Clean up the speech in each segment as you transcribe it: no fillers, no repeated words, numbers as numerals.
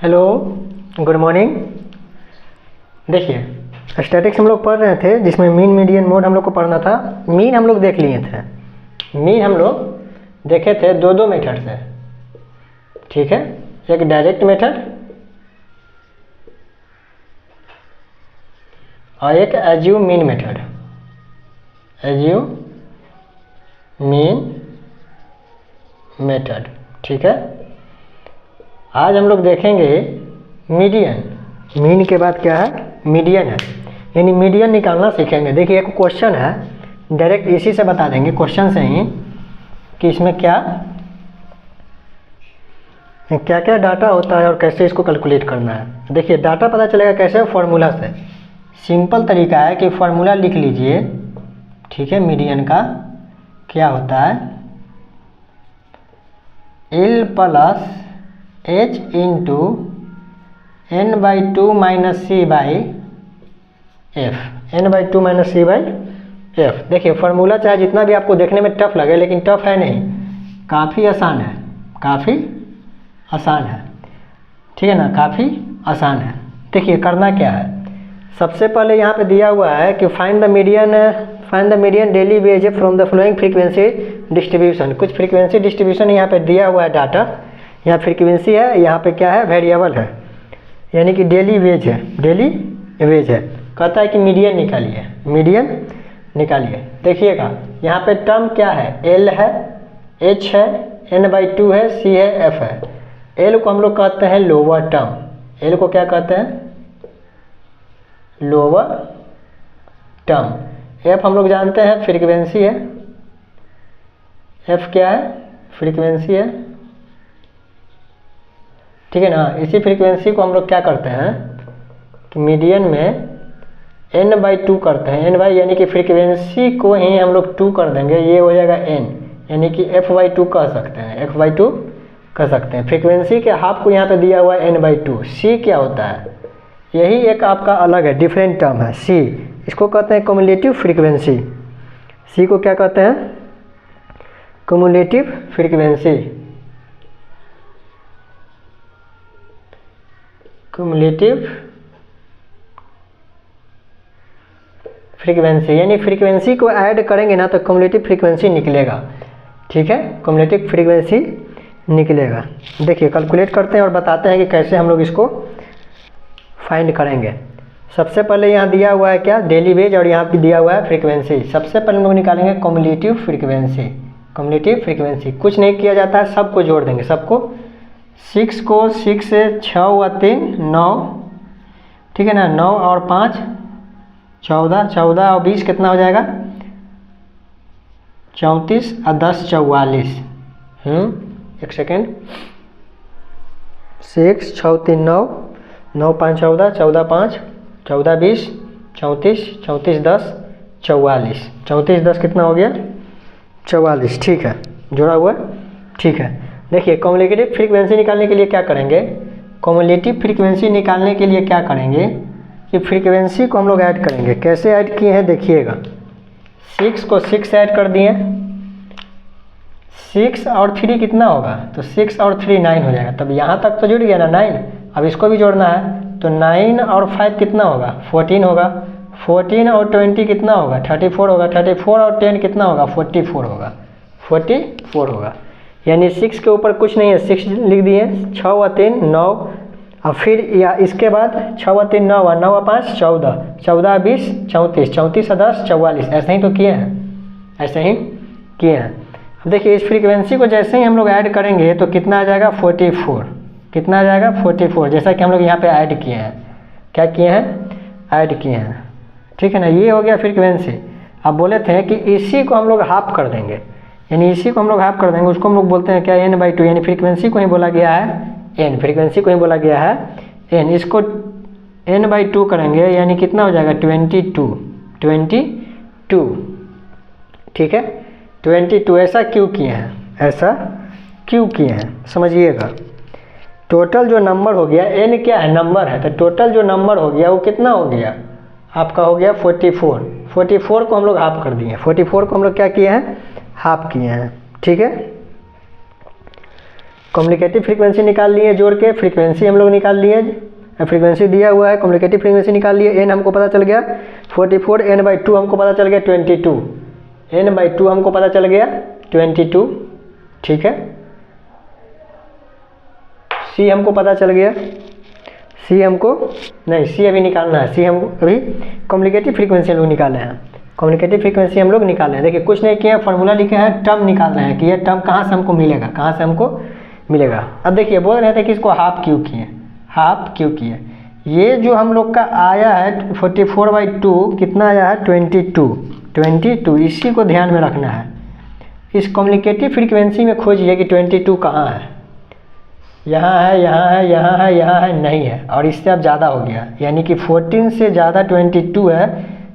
Hello, good morning. देखिए, statics हम लोग पढ़ रहे थे जिसमें मीन मीडियन मोड हम लोग को पढ़ना था। मीन हम लोग देख लिए थे। मीन हम लोग देखे थे दो मेथड से, ठीक है। एक डायरेक्ट मेथड और एक assume mean method. Assume mean method, ठीक है। आज हम लोग देखेंगे मीडियन। मीन के बाद क्या है? मीडियन है, यानी मीडियन निकालना सीखेंगे। देखिए, एक क्वेश्चन है, डायरेक्ट इसी से बता देंगे क्वेश्चन से ही कि इसमें क्या क्या डाटा होता है और कैसे इसको कैलकुलेट करना है। देखिए, डाटा पता चलेगा कैसे? फॉर्मूला से। सिंपल तरीका है कि फॉर्मूला लिख लीजिए, ठीक है। मीडियन का क्या होता है? L plus H into n/2 minus C by F। n/2 minus C by F। देखिए, फार्मूला चाहे जितना भी आपको देखने में टफ लगे, लेकिन टफ है नहीं, काफ़ी आसान है, काफ़ी आसान है, ठीक है ना, काफ़ी आसान है। देखिए, करना क्या है? सबसे पहले यहाँ पे दिया हुआ है कि find the median daily veg from the flowing frequency distribution. कुछ फ्रीक्वेंसी डिस्ट्रीब्यूशन यहाँ पे दिया हुआ है डाटा। यहाँ फ्रीक्वेंसी है, यहाँ पे क्या है? वेरिएबल है, यानी कि डेली वेज है, डेली वेज है। कहता है कि मीडियन निकालिए, मीडियन निकालिए। देखिएगा, यहाँ पे टर्म क्या है? L है, H है, n/2 है, C है, F है। L को हम लोग कहते हैं लोअर टर्म। L को क्या कहते हैं? Lower term. F हम लोग जानते हैं फ्रीक्वेंसी है। F क्या है? फ्रीक्वेंसी है, ठीक है ना। इसी फ्रीक्वेंसी को हम लोग क्या करते हैं कि मीडियन में n/2 करते हैं। n यानी कि फ्रीक्वेंसी को ही हम लोग 2 कर देंगे, ये हो जाएगा n, यानी कि f/2 कह सकते हैं, f/2 कह सकते हैं। फ्रीक्वेंसी के हाफ को यहाँ पे दिया हुआ है n/2। c क्या होता है? यही एक आपका अलग है, डिफरेंट टर्म है c। इसको कहते हैं क्युमुलेटिव फ्रीक्वेंसी। c को क्या कहते हैं? Cumulative frequency. क्युमुलेटिव फ्रीक्वेंसी, यानी फ्रीक्वेंसी को ऐड करेंगे ना तो क्युमुलेटिव फ्रीक्वेंसी निकलेगा, ठीक है। क्युमुलेटिव फ्रीक्वेंसी निकलेगा। देखिए, कैलकुलेट करते हैं और बताते हैं कि कैसे हम लोग इसको फाइंड करेंगे। सबसे पहले यहाँ दिया हुआ है क्या? डेली वेज, और यहाँ पे दिया हुआ है फ्रीक्वेंसी। सबसे पहले हम लोग निकालेंगे क्युमुलेटिव फ्रीक्वेंसी। क्युमुलेटिव फ्रीक्वेंसी कुछ नहीं किया जाता है, सबको जोड़ देंगे, सबको। 6 को 6 से 6 हुआ 3 9, ठीक है ना। 9 और 5 14, 14 और 20 कितना हो जाएगा? 34 और 10 44। एक सेकेंड। 6 6 3 9, 9 5 14, 14 5 14 20, 34 34 10 44। 34 10 कितना हो गया? 44, ठीक है, जोड़ा हुआ, ठीक है। देखिए, क्युमुलेटिव फ्रीक्वेंसी निकालने के लिए क्या करेंगे? क्युमुलेटिव फ्रीक्वेंसी निकालने के लिए क्या करेंगे कि फ्रीक्वेंसी को हम लोग ऐड करेंगे। कैसे ऐड किए हैं? देखिएगा, 6 को 6 से ऐड कर दिए, 6 और 3 कितना होगा? तो 6 और 3 9 हो जाएगा। तब यहाँ तक तो जुड़ गया ना 9। अब इसको भी जोड़ना है, तो 9 और 5 कितना होगा? 14 होगा। 14 और 20 कितना होगा? 34 होगा। 34 और 10 कितना होगा? 44 होगा। 44 होगा, यानी 6 के ऊपर कुछ नहीं है, 6 लिख दिए। 6 व 3 9, और फिर या इसके बाद 6 व 3 9 9 व 5 14, 14 20 34, 34 और 10 44। ऐसे ही तो किए हैं, ऐसे ही किए हैं। अब देखिए, इस फ्रीक्वेंसी को जैसे ही हम लोग ऐड करेंगे तो कितना आ जाएगा? 44। कितना आ जाएगा? 44, जैसा कि हम लोग यहाँ पे ऐड किए हैं। क्या किए हैं? ऐड किए हैं, ठीक है ना। ये हो गया फ्रीक्वेंसी। अब बोले थे कि इसी को हम लोग हाफ कर देंगे, यानी इसी को हम लोग हाफ कर देंगे। उसको हम लोग बोलते हैं क्या? n/2, यानी फ्रीक्वेंसी को ही बोला गया है n। फ्रीक्वेंसी को ही बोला गया है n। इसको n/2 करेंगे, यानी कितना हो जाएगा? 22, ठीक है, 22। ऐसा क्यों किए हैं? ऐसा क्यों किए हैं समझिएगा। टोटल जो नंबर हो गया, n क्या है? नंबर है, तो टोटल जो नंबर हो गया वो कितना हो गया? आपका हो गया 44। 44 को हम लोग हाफ कर दिए। 44 को हम लोग क्या किए हैं? हाफ किए हैं, ठीक है। कम्युनिकेटिव फ्रीक्वेंसी निकाल लिए जोड़ के, फ्रीक्वेंसी हम लोग निकाल लिए, फ्रीक्वेंसी दिया हुआ है, कम्युनिकेटिव फ्रीक्वेंसी निकाल लिए। एन हमको पता चल गया 44, n/2 हमको पता चल गया 22, n/2 हमको पता चल गया 22, ठीक है। सी हमको पता चल गया, सी हमको नहीं, सी अभी निकालना है, सी हमको अभी कम्युनिकेटिव फ्रीक्वेंसी हम लोग निकाले हैं, कम्युनिकेटिव फ्रीक्वेंसी हम लोग निकाले हैं। देखिए कुछ नहीं किया, फार्मूला लिखे हैं, टर्म निकाल रहे हैं कि ये टर्म कहाँ से हमको मिलेगा, कहाँ से हमको मिलेगा। अब देखिए बोल रहे थे कि इसको हाफ क्यों किए, हाफ क्यों किए। ये जो हम लोग का आया है 44/2 कितना आया है 22, इसी को ध्यान में रखना है। इस कम्युनिकेटिव फ्रीक्वेंसी में खोजिए कि 22 कहाँ है, यहाँ है, यहाँ है, यहाँ है, यहाँ है, नहीं है, और इससे अब ज़्यादा हो गया, यानी कि 14 से ज़्यादा 22 है,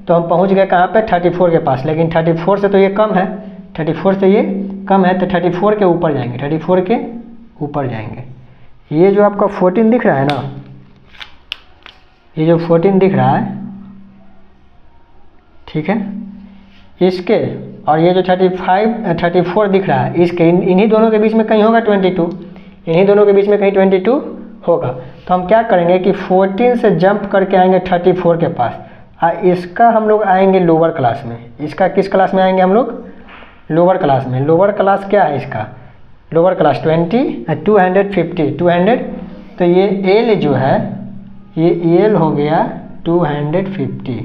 तो हम पहुँच गए कहाँ पे 34 के पास। लेकिन 34 से तो ये कम है, 34 से ये कम है, तो 34 के ऊपर जाएंगे, 34 के ऊपर जाएंगे। ये जो आपका 14 दिख रहा है ना, ये जो 14 दिख रहा है, ठीक है, इसके और ये जो 34 दिख रहा है, इसके इन्हीं दोनों के बीच में कहीं होगा 22, इन्हीं दोनों के बीच में कहीं 22 होगा। तो हम क्या करेंगे कि 14 से जंप करके आएंगे 34 के पास, इसका हम लोग आएंगे लोअर क्लास में। इसका किस क्लास में आएंगे हम लोग, लोअर क्लास में। लोअर क्लास क्या है इसका, लोअर क्लास 250, 200, तो ये एल जो है, ये एल हो गया 250,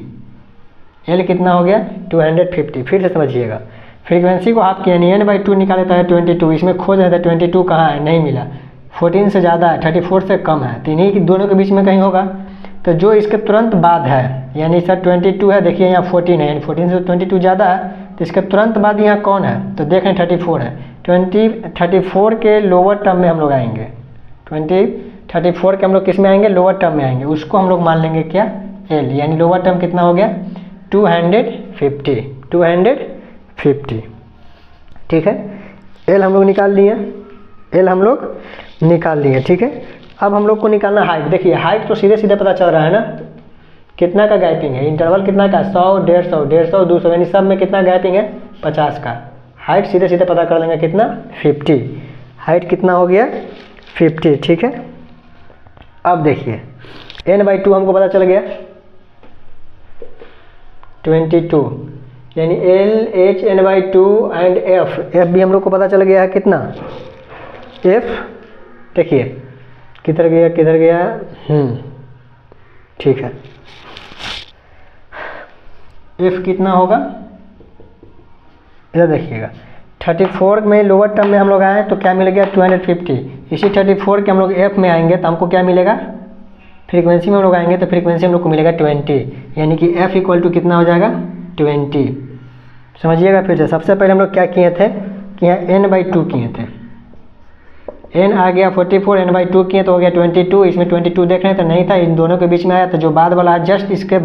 एल कितना हो गया 250। फिर से समझिएगा, फ्रीक्वेंसी को हाफ किया, n/2 निकाले था 22, इसमें खोज रहे थे 22 कहाँ है, नहीं मिला, 14 से ज़्यादा है, 34 से कम है, तो इन्हीं दोनों के बीच में कहीं होगा। तो जो इसके तुरंत बाद है, यानी सर 22 है, देखिए यहाँ 14 है, यानी 14 से 22 ज़्यादा है, तो इसके तुरंत बाद यहाँ कौन है, तो देखें 34 है। 34 के लोअर टर्म में हम लोग आएंगे, 34 के हम लोग किस में आएंगे, लोअर टर्म में आएंगे, उसको हम लोग मान लेंगे क्या, एल, यानी लोअर टर्म कितना हो गया 250, ठीक है। एल हम लोग निकाल लिए, एल हम लोग निकाल लिए, ठीक है। अब हम लोग को निकालना हाइट। देखिए हाइट तो सीधे सीधे पता चल रहा है ना, कितना का गैपिंग है, इंटरवल कितना का, 100, 150, 200, यानी सब में कितना गैपिंग है 50 का। हाइट सीधे सीधे पता कर लेंगे कितना 50, हाइट कितना हो गया 50, ठीक है। अब देखिए n/2 हमको पता चल गया 22, यानी L, H, n/2 and F भी हम लोग को पता चल गया है कितना, F देखिए किधर गया, किधर गया, ठीक है। F कितना होगा, इधर देखिएगा 34 में लोअर टर्म में हम लोग आए तो क्या मिल गया 250। इसी 34 के हम लोग F में आएंगे तो हमको क्या मिलेगा, फ्रीक्वेंसी में हम लोग आएंगे तो फ्रीक्वेंसी हम लोग को मिलेगा 20, यानी कि F इक्वल टू कितना हो जाएगा 20। समझिएगा फिर से, सबसे पहले हम लोग क्या किए थे कि यहाँ n/2 किए थे, n आ गया 44, n/2 किए तो हो गया 22, इसमें 22 देख रहे हैं तो नहीं था, इन दोनों के बीच में आया, तो जो बाद वाला है जस्ट इसके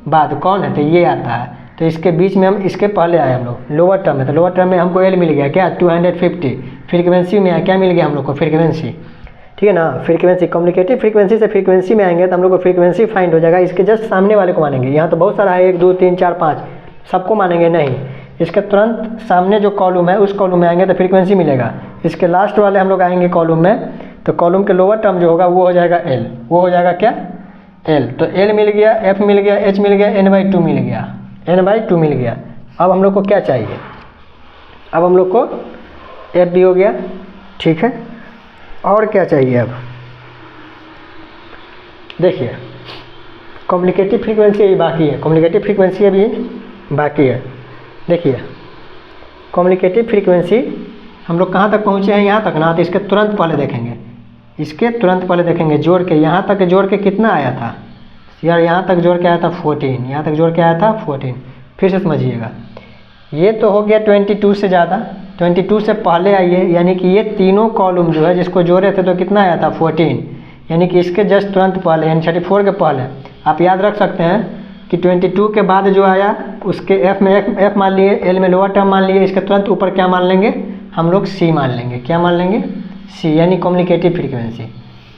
बाद कौन है, तो ये आता है, तो इसके बीच में हम इसके पहले आए हम लोग लोअर टर्म में, तो लोअर टर्म में हमको एल मिल गया क्या 250, फ्रीक्वेंसी में क्या मिल गया हम लोग को फ्रीक्वेंसी, ठीक है ना। फ्रीक्वेंसी, कम्युनिकेटिव फ्रीक्वेंसी से फ्रीक्वेंसी में आएंगे तो हम लोग को फ्रीक्वेंसी फाइंड हो जाएगा। इसके जस्ट सामने वाले को मानेंगे, यहाँ तो बहुत सारा है 1, 2, 3, 4, 5, सबको मानेंगे नहीं, इसके तुरंत सामने जो कॉलम है उस कॉलम में आएंगे तो फ्रीक्वेंसी मिलेगा। इसके लास्ट वाले हम लोग आएंगे कॉलम में, तो कॉलम के लोअर टर्म जो होगा वो हो जाएगा एल, वो हो जाएगा क्या एल, तो एल मिल गया, एफ मिल गया, एच मिल गया, n/2 मिल गया, n/2 मिल गया। अब हम लोग को क्या चाहिए, अब हम लोग को एफ भी हो गया, ठीक है। और क्या चाहिए, अब देखिए कम्युनिकेटिव फ्रीक्वेंसी अभी बाकी है, कम्युनिकेटिव फ्रीक्वेंसी अभी बाकी है। देखिए कम्युनिकेटिव फ्रीक्वेंसी हम लोग कहाँ तक पहुँचे हैं, यहाँ तक ना, तो इसके तुरंत पहले देखेंगे, इसके तुरंत पहले देखेंगे जोड़ के, यहाँ तक जोड़ के कितना आया था यार, यहाँ तक जोड़ के आया था 14, यहाँ तक जोड़ के आया था 14। फिर से समझिएगा, ये तो हो गया 22 से ज़्यादा, 22 से पहले आइए, यानी कि ये तीनों कॉलम जो है जिसको जोड़े थे तो कितना आया था 14, यानी कि इसके जस्ट तुरंत पहले, यानी 34 के पहले। आप याद रख सकते हैं कि 22 के बाद जो आया उसके F में F मान लिए, L में लोअर टर्म मान लिए, इसके तुरंत ऊपर क्या मान लेंगे हम लोग C मान लेंगे, क्या मान लेंगे C, यानी कम्युनिकेटिव फ्रीक्वेंसी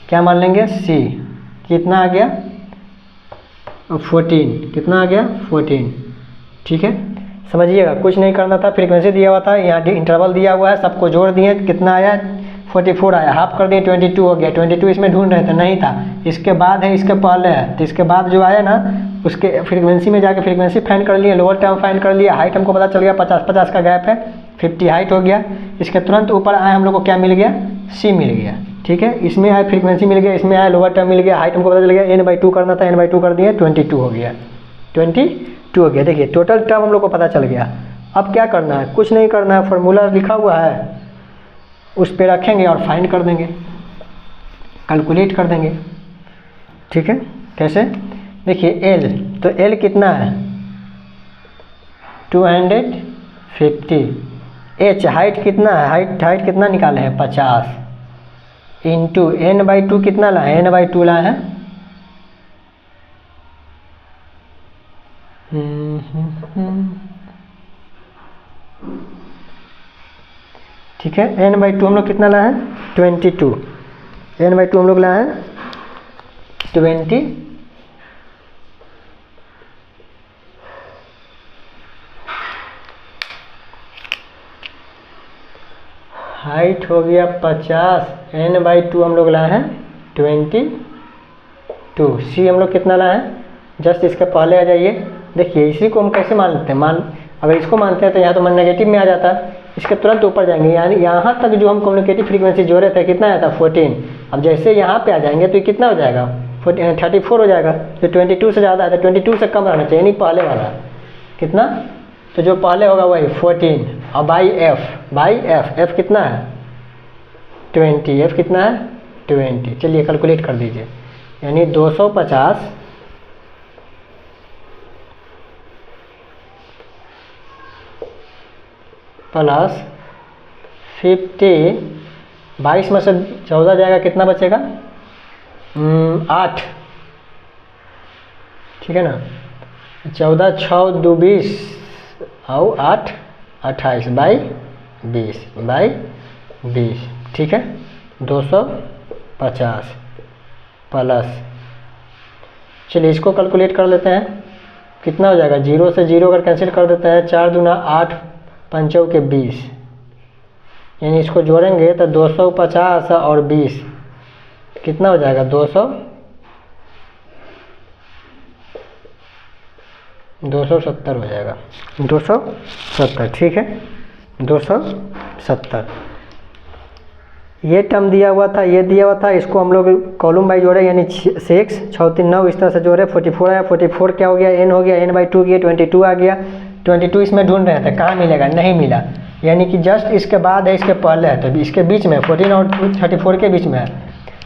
क्या मान लेंगे C। कितना आ गया 14, कितना आ गया 14, ठीक है। समझिएगा, कुछ नहीं करना था, फ्रीक्वेंसी दिया हुआ था, यहाँ इंटरवल दिया हुआ है, सबको जोड़ दिए, कितना आया 44 आया, हाफ कर दिए 22 हो गया। 22 इसमें ढूंढ रहे थे, नहीं था, इसके बाद है, इसके पहले है, तो इसके बाद जो आया ना उसके फ्रीक्वेंसी में जाके फ्रीक्वेंसी फाइंड कर लिए, लोअर टर्म फाइंड कर लिया, हाइट हमको पता चल गया 50 का गैप है, 50 हाइट हो गया। इसके तुरंत ऊपर आए हम लोग को क्या मिल गया, सी मिल गया, ठीक है। इसमें आया फ्रीक्वेंसी मिल गया, इसमें आया लोअर टर्म मिल गया, हाइट हमको पता चल गया, n/2 करना था, n/2 कर दिए, 22 हो गया, 22 हो गया। देखिए टोटल टर्म हम लोग को पता चल गया। अब क्या करना है, कुछ नहीं करना है, फार्मूला लिखा हुआ है उस पे रखेंगे और फाइंड कर देंगे, कैलकुलेट कर देंगे, ठीक है। कैसे, देखिए L, तो L कितना है 250, H हाइट कितना है, हाइट कितना निकाले हैं 50, इंटू n/2 कितना लाए हैं, n/2 लाए हैं, ठीक है। n/2 हम लोग कितना लाए हैं 22, n/2 हम लोग लाए हैं 20, हाइट हो गया 50, n/2 हम लोग लाए हैं 22, सी हम लोग कितना लाए हैं, जस्ट इसके पहले आ जाइए। देखिए इसी को हम कैसे मान लेते हैं, अगर इसको मानते हैं तो यहाँ तो नेगेटिव में आ जाता है, इसके तुरंत ऊपर जाएंगे, यानी यहाँ तक जो हम कम्युनिकेटिव फ्रीक्वेंसी जोड़े थे कितना आया था 14। अब जैसे यहाँ पे आ जाएंगे तो ये कितना हो जाएगा 34 हो जाएगा, जो 22 से ज़्यादा है, तो 22 से कम रहना चाहिए, नहीं पहले वाला कितना, तो जो पहले होगा वही 14, और बाई एफ कितना है 20, एफ कितना है 20। चलिए कैलकुलेट कर दीजिए, यानी 250 प्लस 50, 22 में से 14 जाएगा, कितना बचेगा 8, ठीक है ना, 14 6 2 20 और 8 28 बाई 20, ठीक है। 250 प्लस, चलिए इसको कैलकुलेट कर लेते हैं, कितना हो जाएगा, 0 से 0 अगर कैंसिल कर देते हैं, 4 दूना 8, 5 के 20, यानी इसको जोड़ेंगे तो 250 और 20 कितना हो जाएगा 270 हो जाएगा, 270, ठीक है 270। ये टर्म दिया हुआ था, ये दिया हुआ था, इसको हम लोग कॉलम बाई जोड़े, यानी 6 6 3 9 इस तरह से जोड़े, 44 आया, 44 क्या हो गया, n हो गया, n/2 गया, 22 आ गया। 22 इसमें ढूंढ रहे थे, कहाँ मिलेगा, नहीं मिला, यानी कि जस्ट इसके बाद है, इसके पहले है, तो इसके बीच में 14 और 34 के बीच में है,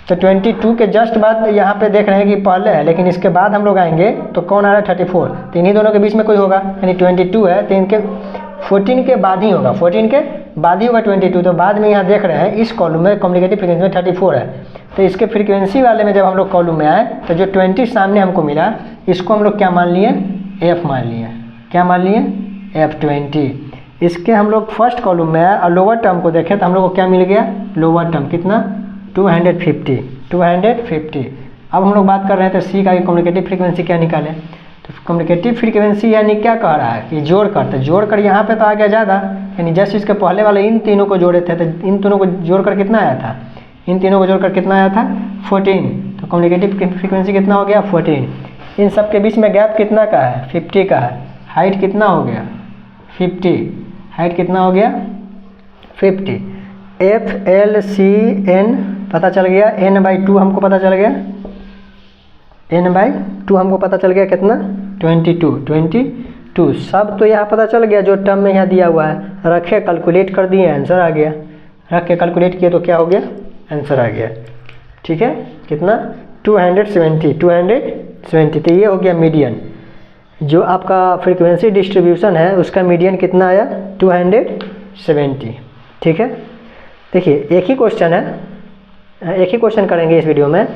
तो 22 के जस्ट बाद यहाँ पे देख रहे हैं कि पहले है, लेकिन इसके बाद हम लोग आएंगे तो कौन आ रहा है 34, तो इन्हीं दोनों के बीच में कोई होगा, यानी 22 है, तो इनके 14 के बाद ही होगा, 14 के बाद ही होगा 22, तो बाद में यहाँ देख रहे हैं इस कॉलम में कम्युनिकेटिव फ्रीक्वेंसी में 34 है, तो इसके फ्रीक्वेंसी वाले में जब हम लोग कॉलम में आए तो जो 20 सामने हमको मिला, इसको हम लोग क्या मान लिए, एफ मान लिए, क्या मान लिए F20। इसके हम लोग फर्स्ट कॉलम में आए और लोअर टर्म को देखें तो हम लोग को क्या मिल गया, लोअर टर्म कितना 250। अब हम लोग बात कर रहे थे सी का, कम्युनिकेटिव फ्रीक्वेंसी क्या निकालें, तो कम्युनिकेटिव फ्रीक्वेंसी यानी क्या कह रहा है कि जोड़ कर, तो जोड़ कर यहाँ पे तो आ गया ज़्यादा, यानी जस्ट इसके पहले वाले इन तीनों को जोड़े थे, तो इन तीनों को जोड़कर कितना आया था, इन तीनों को जोड़कर कितना आया था 14, तो कम्युनिकेटिव फ्रीक्वेंसी कितना हो गया 14। इन सब के बीच में गैप कितना का है 50 का है, हाइट कितना हो गया 50, हाइट कितना हो गया 50, FLCN पता चल गया, n/2 हमको पता चल गया, n/2 हमको पता चल गया कितना 22, सब तो यहाँ पता चल गया, जो टर्म में यहाँ दिया हुआ है, रखे कैलकुलेट कर दिए, आंसर आ गया, रख के कैलकुलेट किए तो क्या हो गया, आंसर आ गया, ठीक है, कितना 270, तो ये हो गया मीडियन। जो आपका फ्रीक्वेंसी डिस्ट्रीब्यूशन है उसका मीडियन कितना आया 270, ठीक है। देखिए एक ही क्वेश्चन है, एक ही क्वेश्चन करेंगे इस वीडियो में,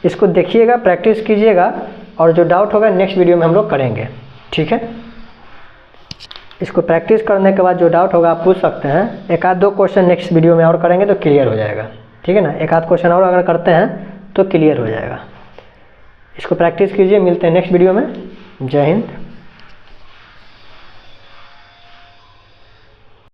इसको देखिएगा, प्रैक्टिस कीजिएगा, और जो डाउट होगा नेक्स्ट वीडियो में हम लोग करेंगे, ठीक है। इसको प्रैक्टिस करने के बाद जो डाउट होगा आप पूछ सकते हैं, एक आध दो क्वेश्चन नेक्स्ट वीडियो में और करेंगे तो क्लियर हो जाएगा, ठीक है ना, एक आध क्वेश्चन और अगर करते हैं तो क्लियर हो जाएगा। इसको प्रैक्टिस कीजिए, मिलते हैं नेक्स्ट वीडियो में, जय हिंद।